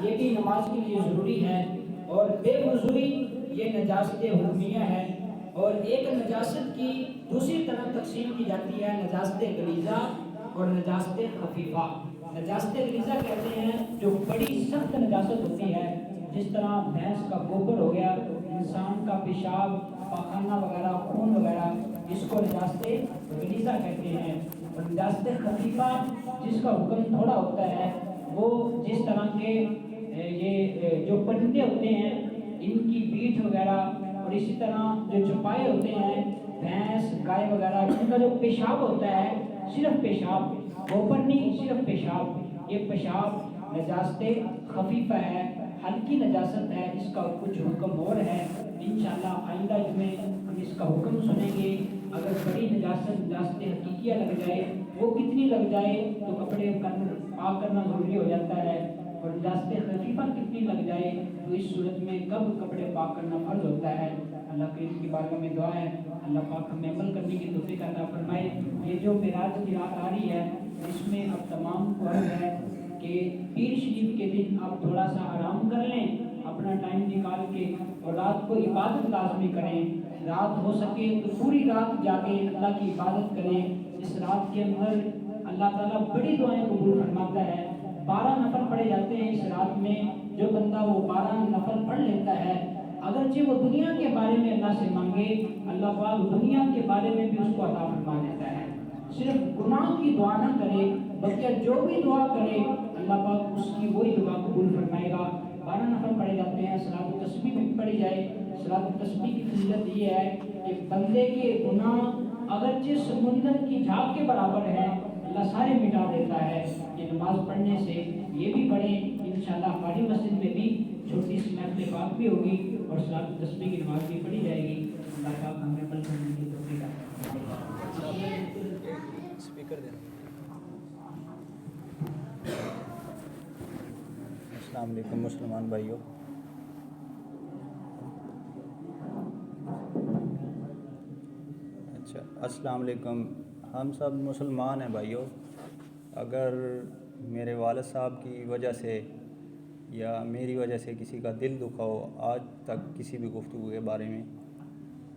یہ بھی نماز کے لیے ضروری ہے، اور بے وضوئی یہ نجاست حکمیہ ہے۔ اور ایک نجاست کی دوسری طرح تقسیم کی جاتی ہے نجاست غلیظہ اور نجاست خفیفہ۔ نجاست غلیظہ کہتے ہیں جو بڑی سخت نجاست ہوتی ہے، جس طرح بھینس کا گوبر ہو گیا، انسان کا پیشاب، پاخانہ وغیرہ، خون وغیرہ، اس کو نجاست غلیظہ کہتے ہیں۔ اور نجاست خفیفہ جس کا حکم تھوڑا ہوتا ہے، وہ جس طرح کے یہ جو پرندے ہوتے ہیں ان کی بیٹ وغیرہ، اور اسی طرح جو چوپائے ہوتے ہیں بھینس گائے وغیرہ، ان کا جو پیشاب ہوتا ہے، صرف پیشاب، گوبر نہیں، صرف پیشاب، یہ پیشاب نجاست خفیفہ ہے، ہلکی نجاست ہے، اس کا کچھ حکم اور ہے۔ انشاءاللہ آئندہ جمعے ہم اس کا حکم سنیں گے۔ اگر بڑی نجاست حقیقیہ لگ جائے، وہ کتنی لگ جائے تو کپڑے پاک کرنا ضروری ہو جاتا ہے، اور نجاست خفیفہ کتنی لگ جائے تو اس صورت میں کب کپڑے پاک کرنا فرض ہوتا ہے۔ اللہ کریم کی بارگاہ میں دعا ہے اللہ پاک ہمیں عمل کرنے کی توفیق عطا فرمائے۔ یہ جو معراج کی رات آ رہی ہے، اس میں اب تمام کو عرض ہے کہ پیر شریف کے دن آپ تھوڑا سا آرام کر لیں، اپنا ٹائم نکال کے، اور رات کو عبادت لازمی کریں۔ رات ہو سکے تو پوری رات جاگے اللہ کی عبادت کریں۔ اس رات کے اندر اللہ تعالیٰ بڑی دعائیں قبول فرماتا ہے۔ 12 نفل پڑھے جاتے ہیں اس رات میں، جو بندہ وہ 12 نفل پڑھ لیتا ہے، اگرچہ وہ دنیا کے بارے میں اللہ سے مانگے، اللہ پاک دنیا کے بارے میں بھی اس کو عطا فرما دیتا ہے۔ صرف گناہ کی دعا نہ کرے، بلکہ جو بھی دعا کرے اللہ پاک اس کی وہی دعا قبول فرمائے گا۔ 12 نفل پڑھے جاتے ہیں، صلاۃ التسبیح بھی پڑھی جائے۔ صلاۃ التسبیح کی فضیلت یہ ہے کہ بندے کے گناہ اگرچہ سمندر کی جھاگ کے برابر ہے، اللہ سارے مٹا دیتا ہے۔ یہ نماز پڑھنے سے یہ بھی پڑھیں، انشاءاللہ ہماری مسجد میں بھی چھوٹی سی محفل پاک بھی ہوگی اور صلاۃ التسبیح کی نماز بھی پڑھی جائے گی۔ اللہ پاک ہمیں عمل کرنے کی توفیق عطا فرمائے۔ اسپیکر دینا۔ السلام علیکم مسلمان بھائیوں، اچھا السلام علیکم۔ ہم سب مسلمان ہیں بھائیوں۔ اگر میرے والد صاحب کی وجہ سے یا میری وجہ سے کسی کا دل دکھا ہو آج تک کسی بھی گفتگو کے بارے میں،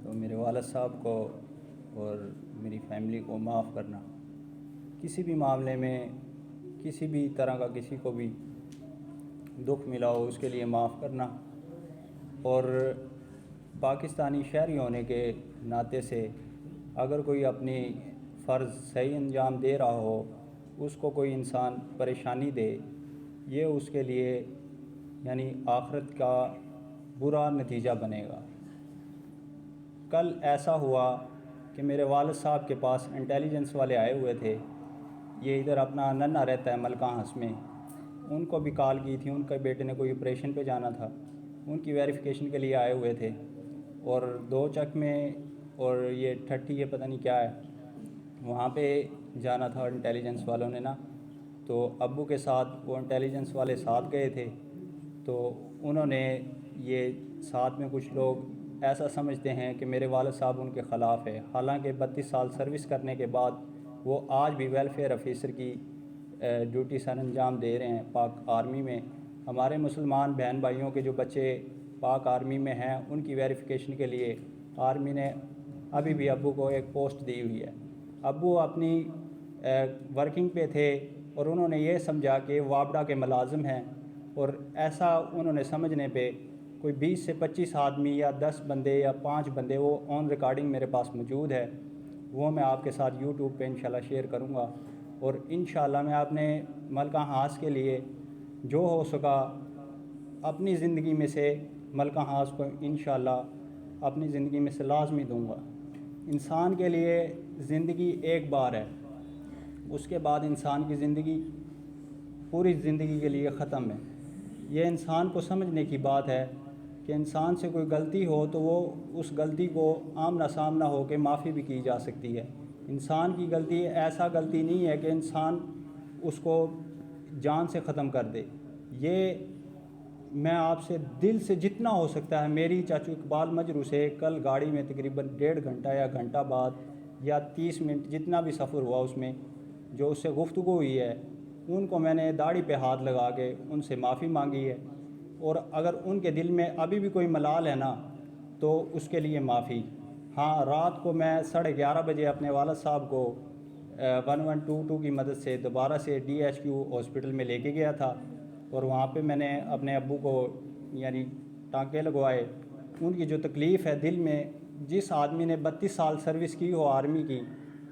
تو میرے والد صاحب کو اور میری فیملی کو معاف کرنا۔ کسی بھی معاملے میں کسی بھی طرح کا کسی کو بھی دکھ ملا ہو اس کے لیے معاف کرنا، اور پاکستانی شہری ہونے کے ناطے سے اگر کوئی اپنی فرض صحیح انجام دے رہا ہو، اس کو کوئی انسان پریشانی دے، یہ اس کے لیے یعنی آخرت کا برا نتیجہ بنے گا۔ کل ایسا ہوا کہ میرے والد صاحب کے پاس انٹیلیجنس والے آئے ہوئے تھے، یہ ادھر اپنا ننھا رہتا ہے ملکہ ہنس میں، ان کو بھی کال کی تھی، ان کے بیٹے نے کوئی آپریشن پہ جانا تھا، ان کی ویریفیکیشن کے لیے آئے ہوئے تھے، اور 2 چک میں اور یہ 30 یہ پتہ نہیں کیا ہے، وہاں پہ جانا تھا انٹیلیجنس والوں نے نا، تو ابو کے ساتھ وہ انٹیلیجنس والے ساتھ گئے تھے، تو انہوں نے یہ ساتھ میں کچھ لوگ ایسا سمجھتے ہیں کہ میرے والد صاحب ان کے خلاف ہے، حالانکہ 32 سال سروس کرنے کے بعد وہ آج بھی ویلفیئر آفیسر کی ڈیوٹی سر انجام دے رہے ہیں پاک آرمی میں۔ ہمارے مسلمان بہن بھائیوں کے جو بچے پاک آرمی میں ہیں ان کی ویریفیکیشن کے لیے آرمی نے ابھی بھی ابو کو ایک پوسٹ دی ہوئی ہے۔ ابو اپنی ورکنگ پہ تھے اور انہوں نے یہ سمجھا کہ وابڈا کے ملازم ہیں، اور ایسا انہوں نے سمجھنے پہ کوئی 20 سے 25 آدمی یا 10 بندے یا 5 بندے، وہ آن ریکارڈنگ میرے پاس موجود ہے، وہ میں آپ کے ساتھ یوٹیوب پہ انشاءاللہ شیئر کروں گا، اور انشاءاللہ میں اپنے ملکہ ہاس کے لیے جو ہو سکا اپنی زندگی میں سے ملکہ ہاس کو انشاءاللہ اپنی زندگی میں سے لازمی دوں گا۔ انسان کے لیے زندگی ایک بار ہے، اس کے بعد انسان کی زندگی پوری زندگی کے لیے ختم ہے۔ یہ انسان کو سمجھنے کی بات ہے کہ انسان سے کوئی غلطی ہو تو وہ اس غلطی کو آمنا سامنا ہو کے معافی بھی کی جا سکتی ہے۔ انسان کی غلطی ایسا غلطی نہیں ہے کہ انسان اس کو جان سے ختم کر دے۔ یہ میں آپ سے دل سے جتنا ہو سکتا ہے، میری چاچو اقبال مجروح سے کل گاڑی میں تقریباً 1.5 گھنٹہ یا گھنٹہ بعد یا 30 منٹ جتنا بھی سفر ہوا، اس میں جو اس سے گفتگو ہوئی ہے، ان کو میں نے داڑھی پہ ہاتھ لگا کے ان سے معافی مانگی ہے، اور اگر ان کے دل میں ابھی بھی کوئی ملال ہے نا تو اس کے لیے معافی۔ ہاں، رات کو میں 11:30 بجے اپنے والد صاحب کو 1122 کی مدد سے دوبارہ سے DHQ ہاسپٹل میں لے کے گیا تھا، اور وہاں پہ میں نے اپنے ابو کو یعنی ٹانکے لگوائے۔ ان کی جو تکلیف ہے دل میں، جس آدمی نے 32 سال سروس کی ہو آرمی کی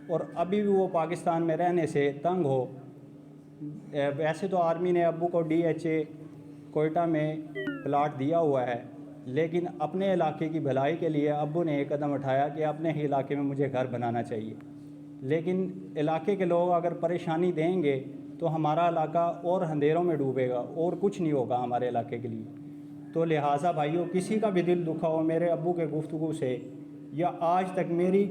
اور ابھی بھی وہ پاکستان میں رہنے سے تنگ ہو۔ ویسے تو آرمی نے ابو کو DHA کوئٹہ میں پلاٹ دیا ہوا ہے، لیکن اپنے علاقے کی بھلائی کے لیے ابو نے ایک قدم اٹھایا کہ اپنے ہی علاقے میں مجھے گھر بنانا چاہیے۔ لیکن علاقے کے لوگ اگر پریشانی دیں گے تو ہمارا علاقہ اور اندھیروں میں ڈوبے گا اور کچھ نہیں ہوگا ہمارے علاقے کے لیے۔ تو لہٰذا بھائیوں، کسی کا بھی دل دکھا ہو میرے ابو کے گفتگو سے، یا آج تک میری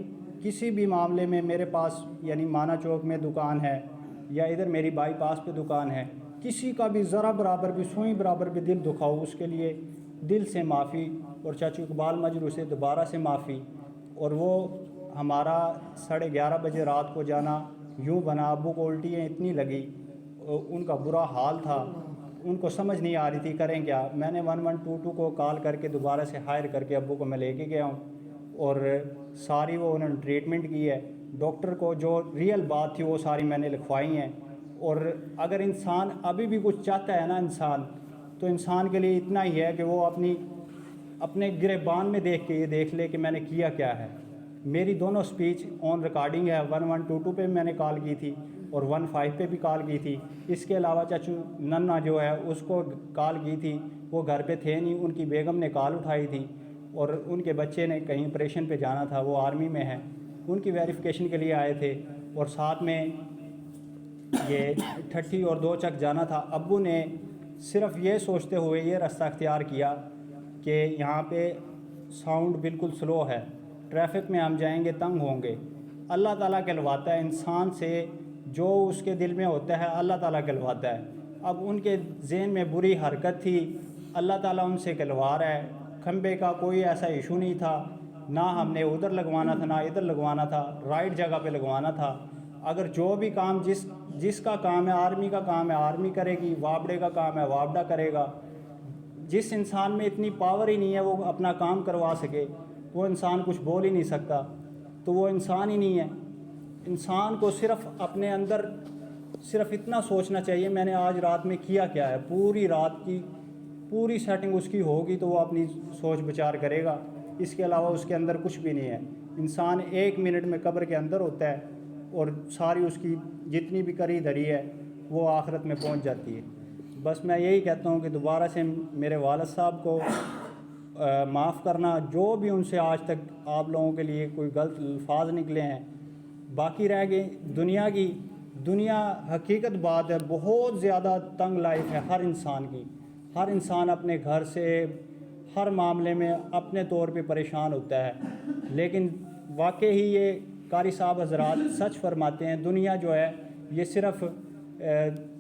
کسی بھی معاملے میں میرے پاس یعنی مانا چوک میں دکان ہے یا ادھر میری بائی پاس پہ دکان ہے، کسی کا بھی ذرا برابر بھی سوئی برابر بھی دل دکھا ہو، اس کے لیے دل سے معافی، اور چاچو اقبال مجروح سے دوبارہ سے معافی۔ اور وہ ہمارا 11:30 بجے رات کو جانا یوں بنا، ابو کو الٹیاں اتنی لگی، ان کا برا حال تھا، ان کو سمجھ نہیں آ رہی تھی کریں کیا۔ میں نے 1122 کو کال کر کے دوبارہ سے ہائر کر کے ابو کو میں لے کے گیا ہوں، اور ساری وہ انہوں نے ٹریٹمنٹ کی ہے۔ ڈاکٹر کو جو ریئل بات تھی وہ ساری میں نے لکھوائی ہیں۔ اور اگر انسان ابھی بھی کچھ چاہتا ہے نا انسان، تو انسان کے لیے اتنا ہی ہے کہ وہ اپنے گریبان میں دیکھ کے یہ دیکھ لے کہ میں نے کیا کیا ہے۔ میری دونوں سپیچ آن ریکارڈنگ ہے، 1122 پہ میں نے کال کی تھی اور 15 پہ بھی کال کی تھی۔ اس کے علاوہ چاچو ننا جو ہے اس کو کال کی تھی، وہ گھر پہ تھے نہیں، ان کی بیگم نے کال اٹھائی تھی، اور ان کے بچے نے کہیں آپریشن پہ جانا تھا، وہ آرمی میں ہے، ان کی ویریفیکیشن کے لیے آئے تھے، اور ساتھ میں یہ ٹھٹھی اور 2 چک جانا تھا۔ ابو نے صرف یہ سوچتے ہوئے یہ رستہ اختیار کیا کہ یہاں پہ ساؤنڈ بالکل سلو ہے، ٹریفک میں ہم جائیں گے تنگ ہوں گے۔ اللہ تعالیٰ کہلواتا ہے انسان سے، جو اس کے دل میں ہوتا ہے اللہ تعالیٰ کہلواتا ہے۔ اب ان کے ذہن میں بری حرکت تھی، اللہ تعالیٰ ان سے کہلوا رہا ہے۔ کھمبے کا کوئی ایسا ایشو نہیں تھا، نہ ہم نے ادھر لگوانا تھا نہ ادھر لگوانا تھا، رائٹ جگہ پہ لگوانا تھا۔ اگر جو بھی کام جس کا کام ہے، آرمی کا کام ہے آرمی کرے گی، وابڑے کا کام ہے وابڑا کرے گا۔ جس انسان میں اتنی پاور ہی نہیں ہے وہ اپنا کام کروا سکے، وہ انسان کچھ بول ہی نہیں سکتا، تو وہ انسان ہی نہیں ہے۔ انسان کو صرف اپنے اندر صرف اتنا سوچنا چاہیے میں نے آج رات میں کیا کیا ہے، پوری رات کی پوری سیٹنگ اس کی ہوگی تو وہ اپنی سوچ بچار کرے گا۔ اس کے علاوہ اس کے اندر کچھ بھی نہیں ہے۔ انسان 1 منٹ میں قبر کے اندر ہوتا ہے، اور ساری اس کی جتنی بھی کری دھری ہے وہ آخرت میں پہنچ جاتی ہے۔ بس میں یہی کہتا ہوں کہ دوبارہ سے میرے والد صاحب کو معاف کرنا، جو بھی ان سے آج تک آپ لوگوں کے لیے کوئی غلط الفاظ نکلے ہیں۔ باقی رہ گئی دنیا حقیقت بات ہے، بہت زیادہ تنگ لائف ہے ہر انسان کی، ہر انسان اپنے گھر سے ہر معاملے میں اپنے طور پہ پریشان ہوتا ہے، لیکن واقعی ہی یہ قاری صاحب حضرات سچ فرماتے ہیں، دنیا جو ہے یہ صرف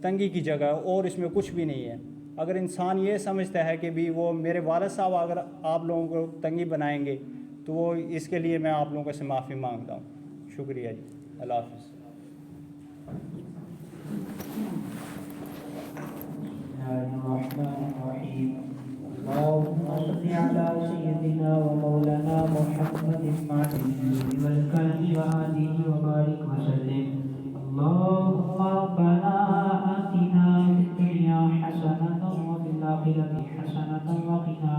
تنگی کی جگہ ہے اور اس میں کچھ بھی نہیں ہے۔ اگر انسان یہ سمجھتا ہے کہ بھی وہ میرے والد صاحب اگر آپ لوگوں کو تنگی بنائیں گے تو وہ اس کے لیے میں آپ لوگوں سے معافی مانگتا ہوں۔ شکریہ جی، اللہ حافظ۔ الرحمن الرحیم اللهم صل على سيدنا ومولانا محمد المعين والكلم وآله وبارك وسلم۔ اللهم ربنا آتنا في الدنيا حسنة وفي الآخرة حسنة وقنا